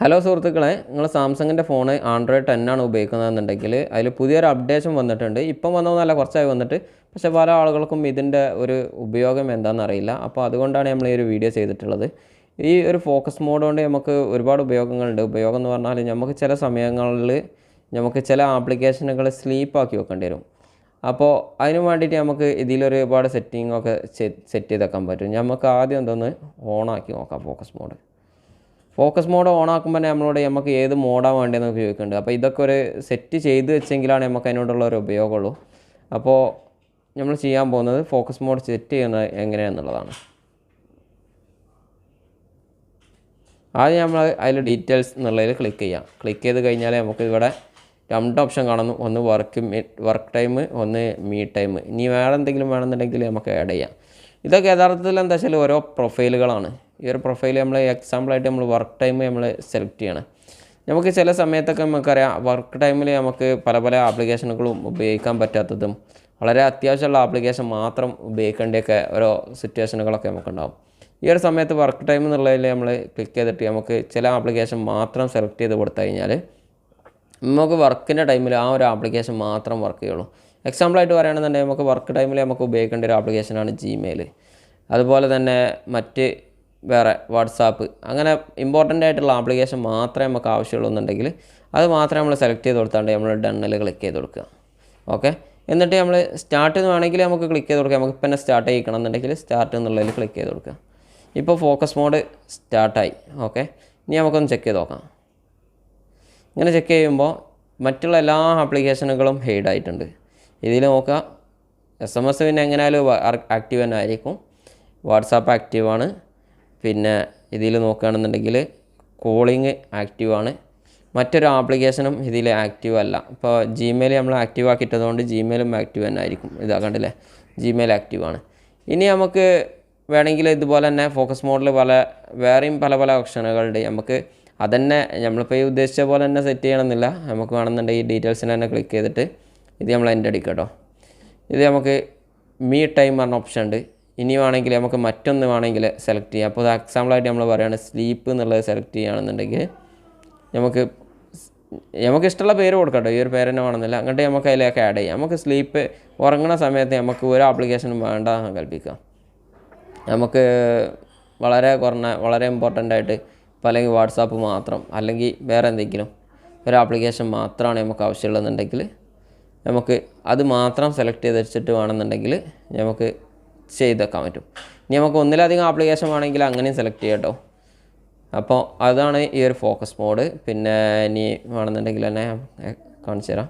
Hello സുഹൃത്തുക്കളെ, നിങ്ങൾ സാംസങ്ങിൻ്റെ ഫോൺ ആൻഡ്രോയിഡ് 10 ആണ് ഉപയോഗിക്കുന്നതെന്നുണ്ടെങ്കിൽ അതിൽ പുതിയൊരു അപ്ഡേഷൻ വന്നിട്ടുണ്ട്. ഇപ്പം വന്നതെന്നല്ല, കുറച്ചായി വന്നിട്ട്. പക്ഷേ പല ആളുകൾക്കും ഇതിൻ്റെ ഒരു ഉപയോഗം എന്താണെന്ന് അറിയില്ല. അപ്പോൾ അതുകൊണ്ടാണ് നമ്മൾ ഈ ഒരു വീഡിയോ ചെയ്തിട്ടുള്ളത്. ഈ ഒരു ഫോക്കസ് മോഡ് കൊണ്ട് നമുക്ക് ഒരുപാട് ഉപയോഗങ്ങളുണ്ട്. ഉപയോഗം എന്ന് പറഞ്ഞാൽ നമുക്ക് ചില സമയങ്ങളിൽ നമുക്ക് ചില ആപ്ലിക്കേഷനുകൾ സ്ലീപ്പാക്കി വെക്കേണ്ടി വരും. അപ്പോൾ അതിന് വേണ്ടിയിട്ട് നമുക്ക് ഇതിലൊരുപാട് സെറ്റിങ്ങൊക്കെ സെറ്റ് ചെയ്ത് വെക്കാൻ പറ്റും. നമുക്ക് ആദ്യം എന്തൊന്ന് ഓണാക്കി നോക്കാം. ഫോക്കസ് മോഡ് ഓണാക്കുമ്പോൾ നമുക്ക് ഏത് മോഡാണ് വേണ്ടതെന്ന് ഉപയോഗിക്കുന്നുണ്ട്. അപ്പോൾ ഇതൊക്കെ ഒരു സെറ്റ് ചെയ്ത് വെച്ചെങ്കിലാണ് നമുക്ക് അതിനോടുള്ള ഒരു ഉപയോഗമുള്ളൂ. അപ്പോൾ നമ്മൾ ചെയ്യാൻ പോകുന്നത് ഫോക്കസ് മോഡ് സെറ്റ് ചെയ്യുന്നത് എങ്ങനെയാണെന്നുള്ളതാണ്. ആദ്യം നമ്മൾ അതിൽ ഡീറ്റെയിൽസ് എന്നുള്ളതിൽ ക്ലിക്ക് ചെയ്യാം. ക്ലിക്ക് ചെയ്ത് കഴിഞ്ഞാൽ നമുക്ക് ഇവിടെ 2 ഓപ്ഷൻ കാണുന്നു. ഒന്ന് വർക്ക് ടൈം, ഒന്ന് മീ ടൈം. ഇനി വേറെ എന്തെങ്കിലും വേണമെന്നുണ്ടെങ്കിൽ നമുക്ക് ആഡ് ചെയ്യാം. ഇതൊക്കെ യഥാർത്ഥത്തിൽ എന്താ വെച്ചാൽ ഓരോ പ്രൊഫൈലുകളാണ്. ഈ ഒരു പ്രൊഫൈൽ നമ്മൾ എക്സാമ്പിളായിട്ട് നമ്മൾ വർക്ക് ടൈം നമ്മൾ സെലക്ട് ചെയ്യണം. നമുക്ക് ചില സമയത്തൊക്കെ നമുക്കറിയാം, വർക്ക് ടൈമിൽ നമുക്ക് പല ആപ്ലിക്കേഷനുകളും ഉപയോഗിക്കാൻ പറ്റാത്തതും വളരെ അത്യാവശ്യമുള്ള ആപ്ലിക്കേഷൻ മാത്രം ഉപയോഗിക്കേണ്ടിയൊക്കെ ഓരോ സിറ്റുവേഷനുകളൊക്കെ നമുക്കുണ്ടാകും. ഈ ഒരു സമയത്ത് വർക്ക് ടൈം എന്നുള്ളതിൽ നമ്മൾ ക്ലിക്ക് ചെയ്തിട്ട് നമുക്ക് ചില ആപ്ലിക്കേഷൻ മാത്രം സെലക്ട് ചെയ്ത് കൊടുത്തു കഴിഞ്ഞാൽ നമുക്ക് വർക്കിൻ്റെ ടൈമിൽ ആ ഒരു ആപ്ലിക്കേഷൻ മാത്രം വർക്ക് ചെയ്യുള്ളൂ. എക്സാമ്പിളായിട്ട് പറയുകയാണെന്നുണ്ടെങ്കിൽ നമുക്ക് വർക്ക് ടൈമിൽ നമുക്ക് ഉപയോഗിക്കേണ്ട ഒരു ആപ്ലിക്കേഷനാണ് ജിമെയിൽ. അതുപോലെ തന്നെ മറ്റ് വേറെ വാട്സാപ്പ്, അങ്ങനെ ഇമ്പോർട്ടൻ്റ് ആയിട്ടുള്ള ആപ്ലിക്കേഷൻ മാത്രമേ നമുക്ക് ആവശ്യമുള്ളൂ എന്നുണ്ടെങ്കിൽ അത് മാത്രമേ നമ്മൾ സെലക്ട് ചെയ്ത് കൊടുത്താണ്ട് നമ്മൾ ഡണ്ണിൽ ക്ലിക്ക് ചെയ്ത് കൊടുക്കുക. ഓക്കെ, എന്നിട്ട് നമ്മൾ സ്റ്റാർട്ട് എന്ന് വേണമെങ്കിൽ നമുക്ക് ക്ലിക്ക് ചെയ്ത് കൊടുക്കുക. നമുക്ക് ഇപ്പം തന്നെ സ്റ്റാർട്ട് ചെയ്യിക്കണം എന്നുണ്ടെങ്കിൽ സ്റ്റാർട്ട് എന്നുള്ളതിൽ ക്ലിക്ക് ചെയ്ത് കൊടുക്കുക. ഇപ്പോൾ ഫോക്കസ് മോഡ് സ്റ്റാർട്ടായി. ഓക്കെ, ഇനി നമുക്കൊന്ന് ചെക്ക് ചെയ്ത് നോക്കാം. ഇങ്ങനെ ചെക്ക് ചെയ്യുമ്പോൾ മറ്റുള്ള എല്ലാ ആപ്ലിക്കേഷനുകളും ഹൈഡ് ആയിട്ടുണ്ട്. ഇതിൽ നോക്കുക, SMS പിന്നെ എങ്ങനെയാലും ആക്റ്റീവ് തന്നെ ആയിരിക്കും. വാട്സാപ്പ് ആക്റ്റീവാണ്. പിന്നെ ഇതിൽ നോക്കുകയാണെന്നുണ്ടെങ്കിൽ കോളിങ് ആക്റ്റീവാണ്. മറ്റൊരു ആപ്ലിക്കേഷനും ഇതിൽ ആക്റ്റീവ് അല്ല. ഇപ്പോൾ ജിമെയിൽ നമ്മൾ ആക്റ്റീവ് ആക്കിയിട്ടതുകൊണ്ട് ജിമെയിലും ആക്റ്റീവ് തന്നെ ആയിരിക്കും. ഇതാ കണ്ടില്ലേ, ജിമെയിൽ ആക്റ്റീവാണ്. ഇനി നമുക്ക് വേണമെങ്കിൽ ഇതുപോലെ തന്നെ ഫോക്കസ് മോഡിൽ വേറെയും പല ഓപ്ഷനുകളുണ്ട്. നമുക്ക് അതന്നെ നമ്മളിപ്പോൾ ഈ ഉദ്ദേശിച്ച പോലെ തന്നെ സെറ്റ് ചെയ്യണമെന്നില്ല. നമുക്ക് വേണമെന്നുണ്ടെങ്കിൽ ഈ ഡീറ്റെയിൽസിന് തന്നെ ക്ലിക്ക് ചെയ്തിട്ട് ഇത് നമ്മൾ എൻ്റെ അടിക്കുക കേട്ടോ. ഇത് നമുക്ക് മീ ടൈം പറഞ്ഞ ഓപ്ഷൻ ഉണ്ട്. ഇനി വേണമെങ്കിൽ നമുക്ക് മറ്റൊന്ന് വേണമെങ്കിൽ സെലക്ട് ചെയ്യാം. അപ്പോൾ എക്സാമ്പിളായിട്ട് നമ്മൾ പറയുകയാണ് സ്ലീപ്പ് എന്നുള്ളത് സെലക്ട് ചെയ്യുകയാണെന്നുണ്ടെങ്കിൽ നമുക്ക് ഇഷ്ടമുള്ള പേര് കൊടുക്കട്ടോ. ഈ ഒരു പേര് തന്നെ വേണമെന്നില്ല. അങ്ങോട്ട് നമുക്ക് അതിലേക്ക് ആഡ് ചെയ്യാം. നമുക്ക് സ്ലീപ്പ് ഉറങ്ങുന്ന സമയത്ത് നമുക്ക് ഒരു ആപ്ലിക്കേഷനും വേണ്ട കൽപ്പിക്കാം. നമുക്ക് വളരെ ഇമ്പോർട്ടൻ്റ് ആയിട്ട് അല്ലെങ്കിൽ വാട്സാപ്പ് മാത്രം, അല്ലെങ്കിൽ വേറെ എന്തെങ്കിലും ഒരു ആപ്ലിക്കേഷൻ മാത്രമാണ് നമുക്ക് ആവശ്യമുള്ളതെന്നുണ്ടെങ്കിൽ നമുക്ക് അത് മാത്രം സെലക്ട് ചെയ്ത് വെച്ചിട്ട് വേണമെന്നുണ്ടെങ്കിൽ നമുക്ക് ചെയ്തേക്കാൻ പറ്റും. ഇനി നമുക്ക് ഒന്നിലധികം ആപ്ലിക്കേഷൻ വേണമെങ്കിൽ അങ്ങനെയും സെലക്ട് ചെയ്യാം കേട്ടോ. അപ്പോൾ അതാണ് ഈ ഒരു ഫോക്കസ് മോഡ്. പിന്നെ ഇനി വേണമെന്നുണ്ടെങ്കിൽ തന്നെ കാണിച്ചു തരാം.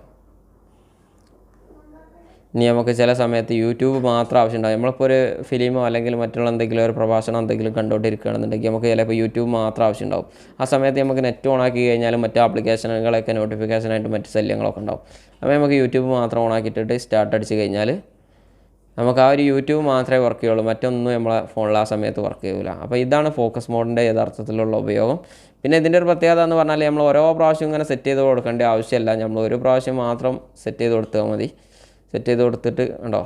ഇനി നമുക്ക് ചില സമയത്ത് യൂട്യൂബ് മാത്രം ആവശ്യമുണ്ടാകും. നമ്മളിപ്പോൾ ഒരു ഫിലിമോ അല്ലെങ്കിൽ മറ്റുള്ള എന്തെങ്കിലും ഒരു പ്രഭാഷണം എന്തെങ്കിലും കണ്ടുകൊണ്ടിരിക്കുകയാണെന്നുണ്ടെങ്കിൽ നമുക്ക് ചിലപ്പോൾ യൂട്യൂബ് മാത്രം ആവശ്യമുണ്ടാകും. ആ സമയത്ത് നമുക്ക് നെറ്റ് ഓൺ ആക്കി കഴിഞ്ഞാൽ മറ്റ് ആപ്ലിക്കേഷനുകളൊക്കെ നോട്ടിഫിക്കേഷനായിട്ട് മറ്റ് ശല്യങ്ങളൊക്കെ ഉണ്ടാകും. അപ്പോൾ നമുക്ക് യൂട്യൂബ് മാത്രം ഓൺ ആക്കിയിട്ടിട്ട് സ്റ്റാർട്ട് അടിച്ച് കഴിഞ്ഞാൽ നമുക്ക് ആ ഒരു യൂട്യൂബ് മാത്രമേ വർക്ക് ചെയ്യുള്ളൂ. മറ്റൊന്നും നമ്മളെ ഫോണിൽ ആ സമയത്ത് വർക്ക് ചെയ്യില്ല. അപ്പോൾ ഇതാണ് ഫോക്കസ് മോഡിൻ്റെ യഥാർത്ഥത്തിലുള്ള ഉപയോഗം. പിന്നെ ഇതിൻ്റെ ഒരു പ്രത്യേകത എന്ന് പറഞ്ഞാൽ നമ്മൾ ഓരോ പ്രാവശ്യം ഇങ്ങനെ സെറ്റ് ചെയ്ത് കൊടുക്കേണ്ട ആവശ്യമില്ല. നമ്മൾ ഒരു പ്രാവശ്യം മാത്രം സെറ്റ് ചെയ്ത് കൊടുത്താൽ മതി. സെറ്റ് ചെയ്ത് കൊടുത്തിട്ട് ഉണ്ടോ,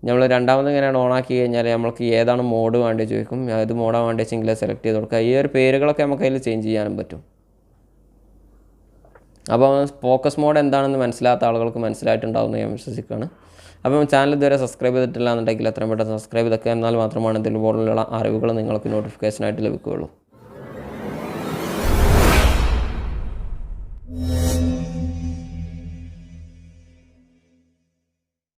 നമ്മൾ രണ്ടാമത് ഇങ്ങനെയാണ് ഓണാക്കി കഴിഞ്ഞാൽ നമ്മൾക്ക് ഏതാണ് മോഡ് വേണ്ടത് ചോദിക്കും. ഏത് മോഡാണ് വേണ്ടത് വെച്ചെങ്കിൽ സെലക്ട് ചെയ്ത് കൊടുക്കുക. ഈ ഒരു പേരുകളൊക്കെ നമുക്ക് അതിൽ ചേഞ്ച് ചെയ്യാനും പറ്റും. അപ്പോൾ ഫോക്കസ് മോഡ് എന്താണെന്ന് മനസ്സിലാത്ത ആളുകൾക്ക് മനസ്സിലായിട്ടുണ്ടാവുമെന്ന് ഞാൻ വിശ്വസിക്കുകയാണ്. അപ്പം ചാനൽ ഇതുവരെ സബ്സ്ക്രൈബ് ചെയ്തിട്ടില്ല എന്നുണ്ടെങ്കിൽ എത്രയും പെട്ടെന്ന് സബ്സ്ക്രൈബ് ചെയ്തൊക്കെ, എന്നാൽ മാത്രമാണ് ഇതുപോലുള്ള അറിവുകൾ നിങ്ങൾക്ക് നോട്ടിഫിക്കേഷനായിട്ട് ലഭിക്കുകയുള്ളൂ.